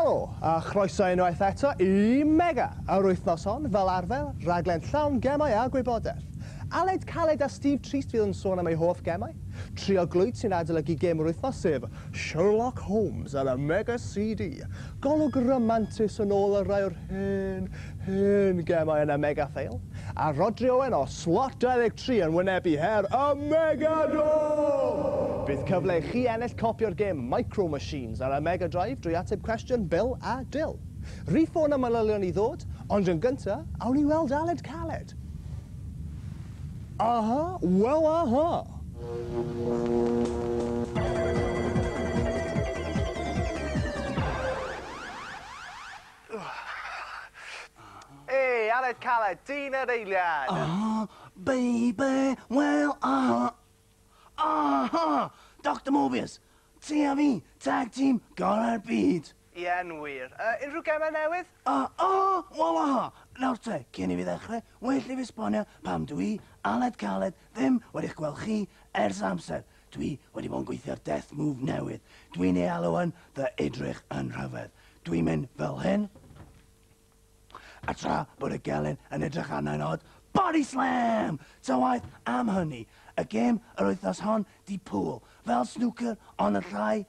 Helo, a chroeso unwaith eto I Mega, yr wythnos hon, fel arfer, raglen llawn gemau a gwybodaeth. Aled Caled a Stîf Trist fydd yn sôn am ei hoff gemau. Trio glwyd sy'n adolygu gem yr wythnos sef Sherlock Holmes ar y Mega CD. Golwg romantis yn ôl y rai o'r hen gemau yn y Mega Fail. A Rhodri Owen o Slot 23 yn wynebu her y Mega Drive! Bydd cyfle I chi ennill copio'r gem Micro Machines ar y Mega Drive drwy ateb cwestiwn Bill a Dill. Riffon y manylion I ddod, ond yn gyntaf, awn I weld Aled Caled. Aha, well, aha. Hey, Aled Caled, dyna'r eiliad. Baby, well, Dr. Mobius, ti a fi, tag team, gorau'r byd. Ie'n wir. Unrhyw gemau newydd? Wel, nawr te, cyn I fi ddechrau, well I fi esbonio pam dwi, Aled Caled, ddim wedi'ch gweld chi ers amser. Dwi wedi bod yn gweithio'r death move newydd. Dwi'n ei alw yn The Edrych yn Rhyfedd. Dwi'n mynd fel hyn. A tra bod y gelyn yn edrych arna'n od, Body Slam! Ta waith am hynny, y gêm yr wythnos hon di pool, fel snooker on y llai,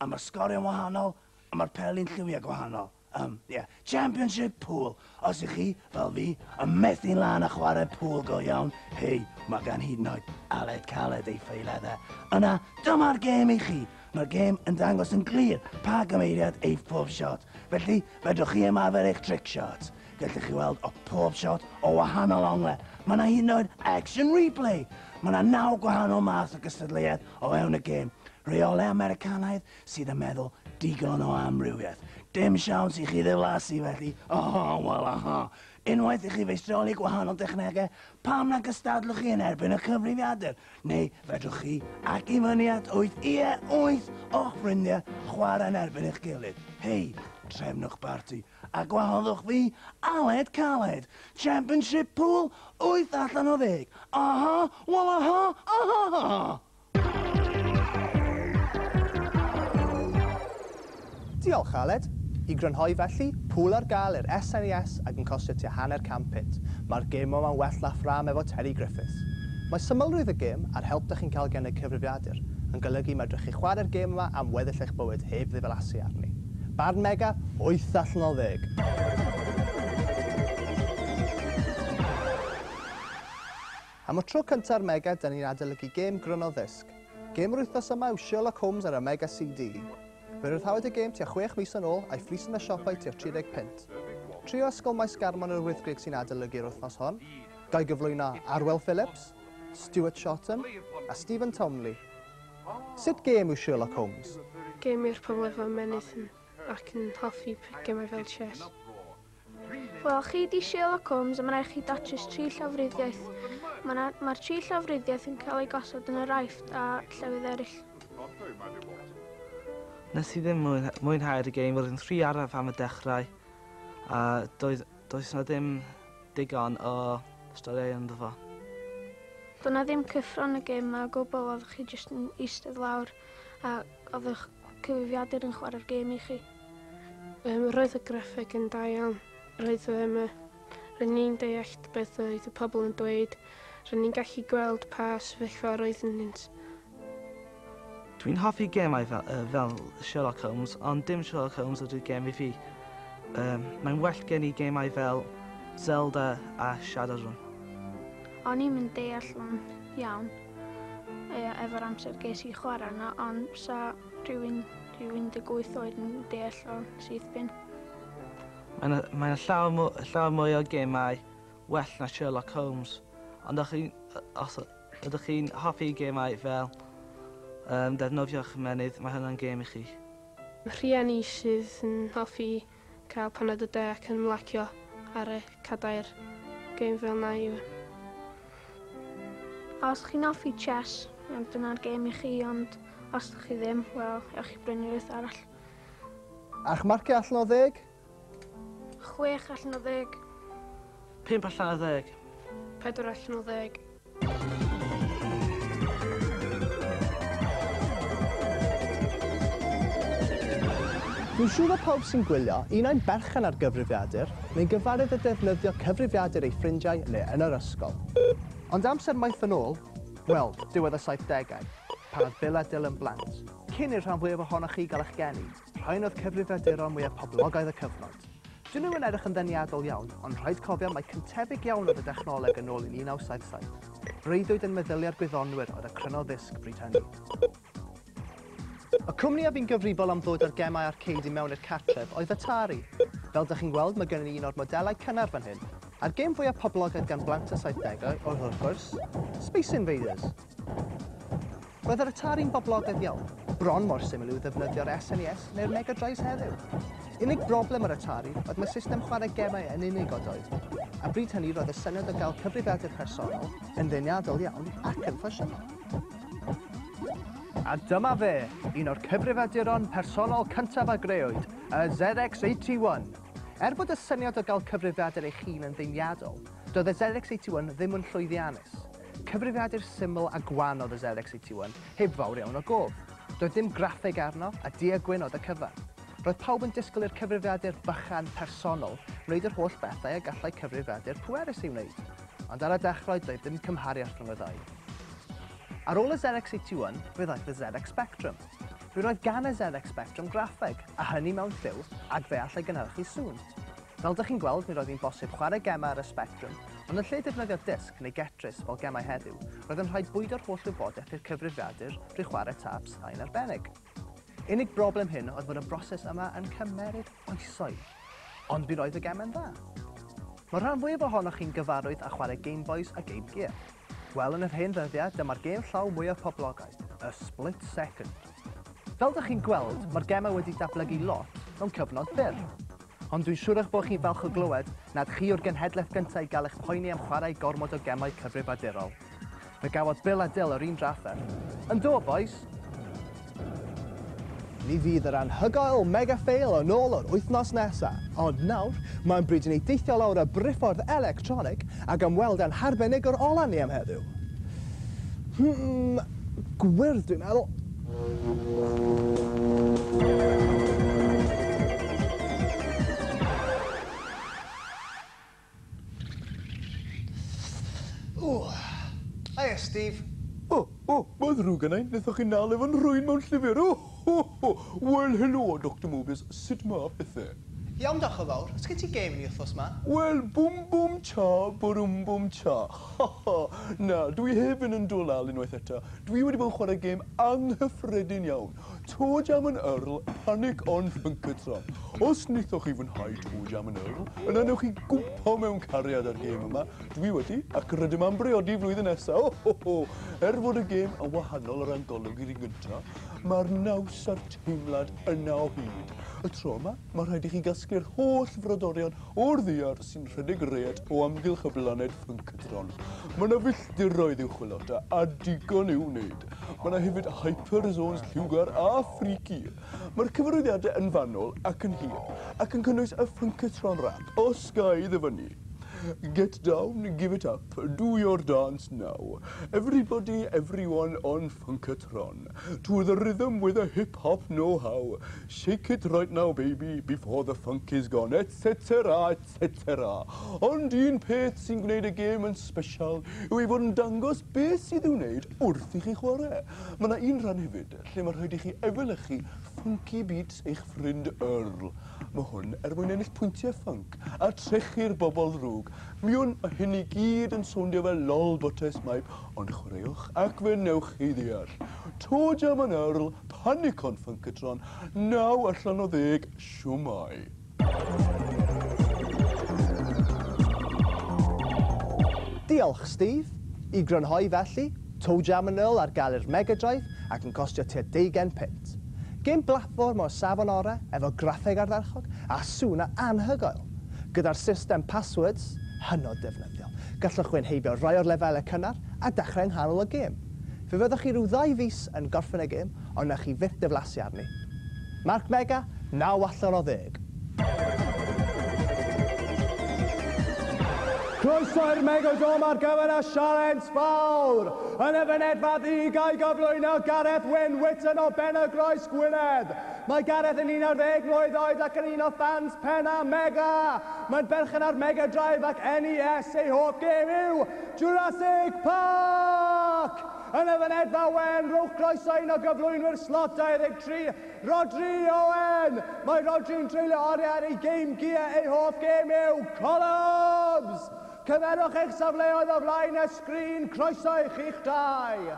a mae'r sgorion wahanol, a mae'r pelin lliwiau gwahanol. Championship pool. Os ych chi, fel fi, yn methu'n lan a chwarae pool go iawn, hei, mae gan hyd yn oed Aled Caled ei ffeileddau. Yna, dyma'r gêm I chi. Mae'r gêm yn dangos yn glir pa gymeiriad eif pob shot. Felly, fedrwch chi ymarfer eich trick shots. Gallwch chi weld o pob shot o wahanol onglau. Mae yna hyd yn oed action replay. Mae yna 9 gwahanol math o gystadleuaeth o fewn y gêm. Reolau Americanaidd sydd yn meddwl digon o amrywiaeth. Dim siawns I chi ddiflasu felly. Unwaith I chi feistroli gwahanol dechnegau, pam na gystadlwch chi yn erbyn y cyfrifiadur? Neu fedrwch chi ac I fyny at 8 o'ch ffrindiau chwarae yn erbyn eich gilydd. Hei, trefnwch barti. A gwahoddwch fi, Aled Caled. Championship pool, 8 allan o 10. Diolch, Aled. I grynhoi felly, pŵl ar gael i'r SNES ac yn costio tua £100. Mae'r gêm yma'n well a ffram efo Terry Griffiths. Mae symlrwydd y gêm a'r help da chi'n cael gen y cyfrifiadur yn golygu medrwch chi chwarae'r gêm yma am weddill eich bywyd heb ddiflasu arni. Barn Mega, 8 allan o 10. Am y tro cyntaf Mega, da ni'n adolygu gêm gryno ddisg. Gêm yr wythnos yma yw Sherlock Holmes ar y Mega CD. Fe rwyddhawyd y gêm tua 6 mis yn ôl a'i ffris yn y siopau tua 30 pint. Trio ysgol Mae Sgarmon Yr Wyddgrug sy'n adolygu'r wythnos hon, gael gyflwyno Arwel Phillips, Stuart Shotton a Stephen Tomley. Sut gêm yw Sherlock Holmes? Gêm i'r pobl efo menydd ac yn hoffi gemau fel chess. Wel, chi di Sherlock Holmes a mae'n rhaid chi datrys 3 llawfryddiaeth. Mae'r 3 llawfryddiaeth yn cael ei gosod yn yr aifft a llewydd eraill. Nes I ddim mwynhau'r gêm, roedd yn 3 araf am y dechrau, a does na ddim digon o storiau ynddo fo. Doedd na ddim cyffron y gêm a gwbl, oeddech chi jyst yn eistedd lawr a oeddech cyfrifiadur yn chwarae'r gêm I chi. Roedd y graffeg yn da iawn. Roedd ni'n deall beth oedd y pobl yn dweud. Roedd ni'n gallu gweld pa sefyllfa roedd yn nynt. Dwi'n hoffi gemau fel Sherlock Holmes, ond dim Sherlock Holmes ydy'r gem I fi. Mae'n well gen I gemau fel Zelda a Shadowrun. O'n i'n mynd deall yn iawn efo'r amser ges I chwarae yna, ond sa rhywun 18 oed yn deall o'n sydd bin. Mae'n llawer mwy o gemau well na Sherlock Holmes, ond os ydych chi'n hoffi gemau fel defnyddio'ch menydd, mae hynny'n gêm I chi. Rieni sydd yn hoffi cael Pennod y de ac yn ymlacio ar y cadair gêm fel na yw. Os chi'n hoffi chess, dyna'r gêm I chi, ond os ydych chi ddim, wel, ewch I brynu rhywbeth arall. A'ch marciau allan o 10? 6 allan o 10. 5 allan o 10. 4 allan o 10. Dwi'n siŵr o pawb sy'n gwylio, unau'n berchen ar gyfrifiadur, neu'n gyfarwydd y defnyddio cyfrifiadur ei ffrindiau neu yn yr ysgol. Ond amser maith yn ôl, wel, diwedd y 70au, pan oedd Bill a Dyl yn blant. Cyn i'r rhan fwyaf ohonoch chi gael eich geni, rhain oedd cyfrifiaduron mwyaf poblogaidd y cyfnod. Dyn nhw yn edrych yn ddeniadol iawn, ond rhaid cofio mae cyntefig iawn oedd y dechnoleg yn ôl yn 1977. Breuddwyd yn meddyliau'r gwyddonwyr oedd y cryno ddisg bryd hynny. Y cwmni a fi'n gyfrifol am ddod â'r gemau arcade mewn i'r cartref oedd Atari. Fel dych chi'n gweld, mae gen i un o'r modelau cynnar fan hyn. A'r gêm fwyaf poblogaidd gan blant y 70au oedd wrth gwrs Space Invaders. Roedd yr Atari'n boblogaidd iawn, bron mor syml i'w ddefnyddio'r SNES neu'r Mega Drive heddiw. Unig broblem ar Atari oedd mae system chwarae gemau yn unig oedd. A bryd hynny roedd y syniad o gael cyfrifiadur personol yn ddeniadol iawn ac yn ffasiynol. A dyma fe, un o'r cyfrifiaduron personol cyntaf a greuwyd, y ZX81. Bod y syniad o gael cyfrifiadur eich hun yn ddeniadol, doedd y ZX81 ddim yn llwyddiannus. Cyfrifiadur syml a gwan oedd y ZX81, heb fawr iawn o gof. Doedd dim graffig arno a diagwyn oedd y cyfan. Roedd pawb yn disgwyl i'r cyfrifiadur bychan personol wneud yr holl bethau a gallai cyfrifiadur pwerus i'w wneud. Ond ar y dechrau doedd ddim cymhariaeth rhwng y ddau. Ar ôl y ZX81, fe ddaeth y ZX Spectrum. Fe roedd gan y ZX Spectrum graffeg, a hynny mewn lliw, ac fe allai gynhyrchu sŵn. Fel dych chi'n gweld, mi roedd hi'n bosib chwarae gemau ar y Spectrum, ond yn lle defnyddio disg neu getris fel gemau heddiw, roedd yn rhaid bwydo'r holl wybodaeth i'r cyfrifiadur drwy chwarae tabs rhain arbennig. Unig broblem hyn oedd fod y broses yma yn cymeryd oesoedd, ond bu roedd y gemau'n dda. Mae'r rhan fwyaf ohonoch chi'n gyfarwydd â chwarae Game Boys a Game Gear. Wel, yn yr hen ddyddiau, dyma'r gêm llaw mwyaf poblogaidd, y Split Second. Fel dych chi'n gweld, mae'r gemau wedi datblygu lot mewn cyfnod byr. Ond dwi'n siŵr eich bod chi'n falch o glywed nad chi yw'r genhedlaeth gyntaf i gael eich poeni am chwarae gormod o gemau cyfrifiadurol. Fe gafodd Bill a Dyl yr un draffer. Yn do, boys? Ni fydd yr anhygoel mega fail yn ôl o'r wythnos nesaf. Ond nawr, mae'n bryd i ni deithio lawr y briffordd electronig ac ymweld yn harbennig o'r ola ni am heddiw. Gwyrdd, dwi'n meddwl. Hiya, Steve. Mae'n ddrwg yna, wnaethoch chi'n nal efo'n rhywun mewn llyfr. Wel, helo, Dr Mobius, sut mae pethau? Iawn, diolch o fawr. Os gen ti gêm ni wrthos ma? Wel, bwm cha, bwm cha. Na, dwi hefyd yn dolal unwaith eto. Dwi wedi bod yn chwarae gêm anghyffredin iawn. Toejam Earl, Panic On Funkatron. Os wnaethoch chi fwynhau Toejam Earl, yna newch chi gwmpo mewn cariad ar gêm yma. Dwi wedi, ac rydym am briodi flwyddyn nesaf. Fod y gêm yn wahanol o'r adolygu i'r gyntaf, mae'r naws a'r teimlad yna o hyd. Y tro yma, mae rhaid i chi gasglu'r holl frodorion o'r ddiar sy'n rhedeg reid o amgylch y blaned Funkatron. Mae yna filltiroedd i'w chwilota a digon i'w wneud. Mae yna hefyd hyperzones lliwgar a freaky. Mae'r cyfarwyddiadau yn fanwl ac yn hir, ac yn cynnwys y Funkatron rap o Sky ddyfynu. Get down, give it up, do your dance now. Everybody, everyone on Funkatron. To the rhythm with a hip-hop know-how. Shake it right now, baby, before the funk is gone, etc, etc. Ond un peth sy'n gwneud y gêm yn special yw ei fod yn dangos beth sydd i'w wneud wrth i chi chwarae. Mae yna un rhan hefyd lle mae rhaid i chi efelychu funky beats eich ffrind Earl. Mae hwn mwyn ennill pwyntiau funk a trechu'r bobl ddrwg. Miwn, mae hyn i gyd yn sowndio fel lol botes maip, ond chwaraewch ac fe newch chi ddeall. Toejam Earl, Panic On Funkatron, 9 allan o 10, siwmai. Diolch, Steve. I grynhoi felly, Toejam Earl ar gael i'r Mega Drive ac yn costio tua 20 pint. Gêm platform o safon ore, efo graffeg ardderchog a sŵn a anhygoel. Gyda'r system passwords, hynod defnyddiol. Gallwch chwi'n heibio rai o'r lefelau cynnar a dechrau yng nghanol y gêm. Fe fyddwch chi rhyw 2 fis yn gorffen y gêm, ond na chi fyth diflasu arni. Marc Mega, 9 allan o 10. Croeso i'r Megadrom ar gyfer y sialens fawr. Yn y fynedfa ddigau gyflwyno Gareth Wyn Witten o Pennod Gwynedd. Mae Gareth yn 11 mlwydd oed ac yn un o fans penna Mega. Mae'n berchen ar Mega Drive ac NES ei hoff gêm yw Jurassic Park. Yn y fynedfa wen, rhowch croeso un o gyflwynwyr slot 23, Rhodri Owen. Mae Rhodri'n treulio oriau ar ei game gear ei hoff gêm yw Columns. Cymerwch eich safleoedd o flaen y sgrin, croeso i chi'ch dau.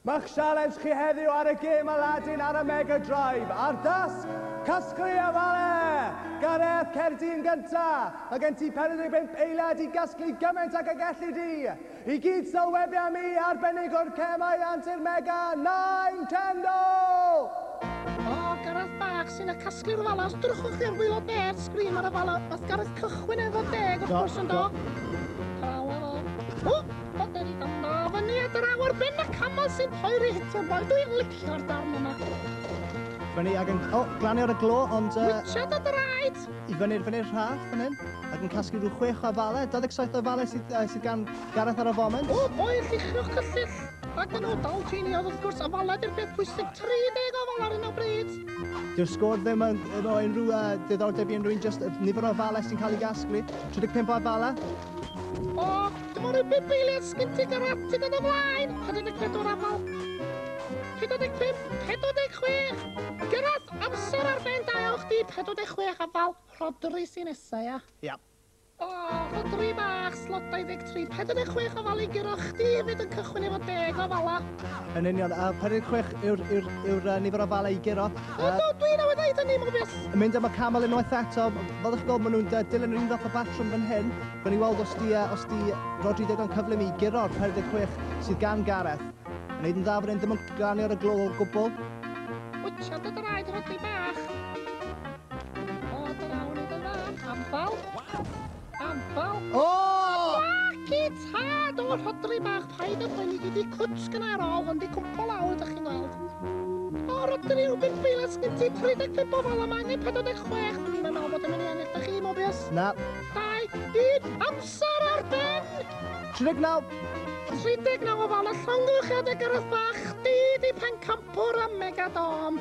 Mae'ch sialens chi heddiw ar y gêm Aladin ar y Mega Drive. Ar dasg, casglu y fale. Gareth, Cerdyn gynta. Mae gen ti 45 eiliad i gasglu gymaint ag y gellu di. I gyd sylwebia mi arbennig o'r cemau antur Mega Nintendo! O, Gareth bach sy'n y casglu'r fala. Os drwchwch chi'r wylo beth sgrin ar y fala, oedd Gareth cychwyn efo 10 wrth gwrs yn do. O, bod wedi danda fyny at yr awr ben y camol sy'n poeri hitio boi. Dwi'n licio'r darn yma. Fyny ag yn... O, glanio ar y glo, ond... Wytsiad o draed! I fyny'r rhaff fan hyn, ac yn casglu rhyw 6 o fale, 27 o fale sydd gan Gareth ar y foment. O, boi, llichiwch cyllyll. Ac yn o dal geni oedd wrth gwrs, a fale di'r beth pwysig 30 o fale ar un o bryd. Dyw'r sgôr ddim yn unrhyw diddordeb i unrhyw un, just nifer o fale sy'n cael ei gasglu. 35 o fale. O, dim ond rhywbeth beiliad sgyn ti Gareth, ti dod o flaen. 44 afal. 45, 46. Gareth, amser ar ben da o chdi, 46 afal. Rhodri sy'n nesa, ia? Ia. O, Rhodri bach, slot 23, 46 afal i gyro chdi hefyd yn cychwyn efo 10 o fala. Yn union, 46 yw'r nifer o fale i gyro. O, dwi'n awed dweud hynny, Mobius. Yn mynd am y camel unwaith eto, fel ych gweld, maen nhw'n dilyn yr un fath o batrwm fan hyn. Fy'n i weld os di Rhodri ddigon cyflym i gyro'r 46 sydd gan Gareth. Yn neud yn dda fan hyn, ddim yn glanio ar y glo o gwbl. Wytsiad o draed Rhodri bach. O, drawn i dyna. Amfal. Amfal. O! Waci tad o Rhodri bach. Paid y poeni, di cwts gyda'r ôl, ond di cwmpo lawr, ydych chi'n gweld. O, Rhodri, rhywbeth beilad sgyn ti 35 o fal yma, neu 46. Dwi'n meddwl bod yn mynd i ennill ydych chi, Mobius. Na. 2, 1, amser ar ben. 39. 39 o fal, y llongwchiad y Gareth bach. Di di pencampwr a Megadom.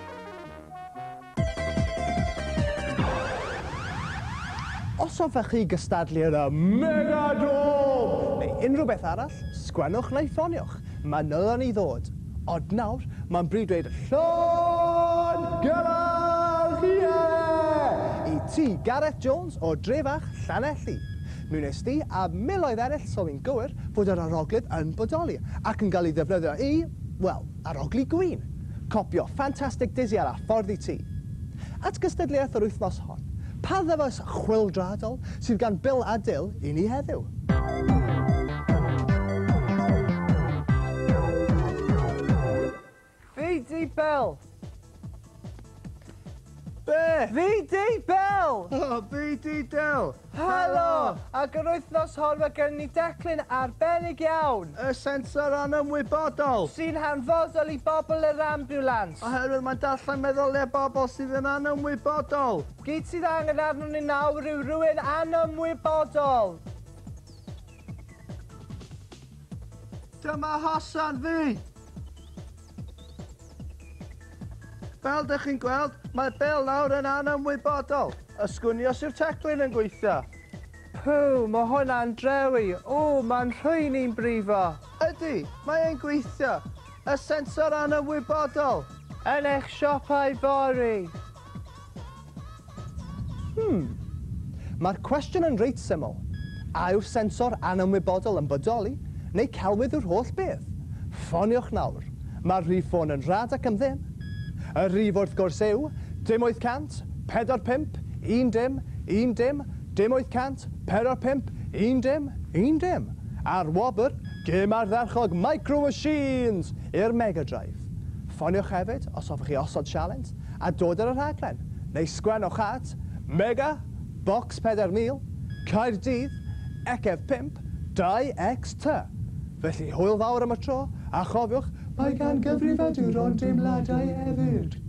Os hoffech chi gystadlu yn y Megadrom, neu unrhyw beth arall, sgwennwch neu ffoniwch. Manyddon ni ddod. Od nawr, mae'n bryd dweud Llôn Gymach I ti, Gareth Jones o Drefach, Llanelli. Mi wnes ti a miloedd eraill sylwi'n gywir fod yr aroglyd yn bodoli ac yn cael ei ddefnyddio i, wel, aroglu gwyn. Copio ffantastig dizzy ar a ffordd I ti. At gystadleuaeth yr wythnos hon, pa ddyfais chwildradol sydd gan Bill a Dill I ni heddiw? Fi di Bill! Be? Fi di Bill! O, fi di Dill. Helo! Ac yr wythnos hon mae gen ni declyn arbennig iawn. Y sensor anymwybodol. Sy'n hanfodol I bobl yr ambulans. Oherwydd mae'n darllen meddyliau bobl sydd yn anymwybodol. Gyd sydd angen arnon ni nawr yw rhywun anymwybodol. Dyma hosan fi. Fel dych chi'n gweld, mae Bill nawr yn anymwybodol. Ysgwnios yw'r teclyn yn gweithio. Pw, mae hwnna'n drewi. O, mae'n rhoi ni'n brifo. Ydy, mae e'n gweithio. Y sensor anymwybodol. Yn eich siopau fori. Mae'r cwestiwn yn reit syml. A yw'r sensor anymwybodol yn bodoli, neu celwydd yw'r holl beth? Ffoniwch nawr. Mae'r rhif ffôn yn rhad ac yn ddim. Y rhif wrth gwrs yw 800 45 10 10 800 45 10 10. A'r wobr, gêm ardderchog Micro Machines i'r Mega Drive. Ffoniwch hefyd os hoffech chi osod sialent a dod ar y rhaglen, neu sgwennwch at Mega Box 4000 Caerdydd Ecef 5 2XT. Felly hwyl fawr am y tro, a chofiwch, mae gan gyfrifiadwr ond deimladau hefyd.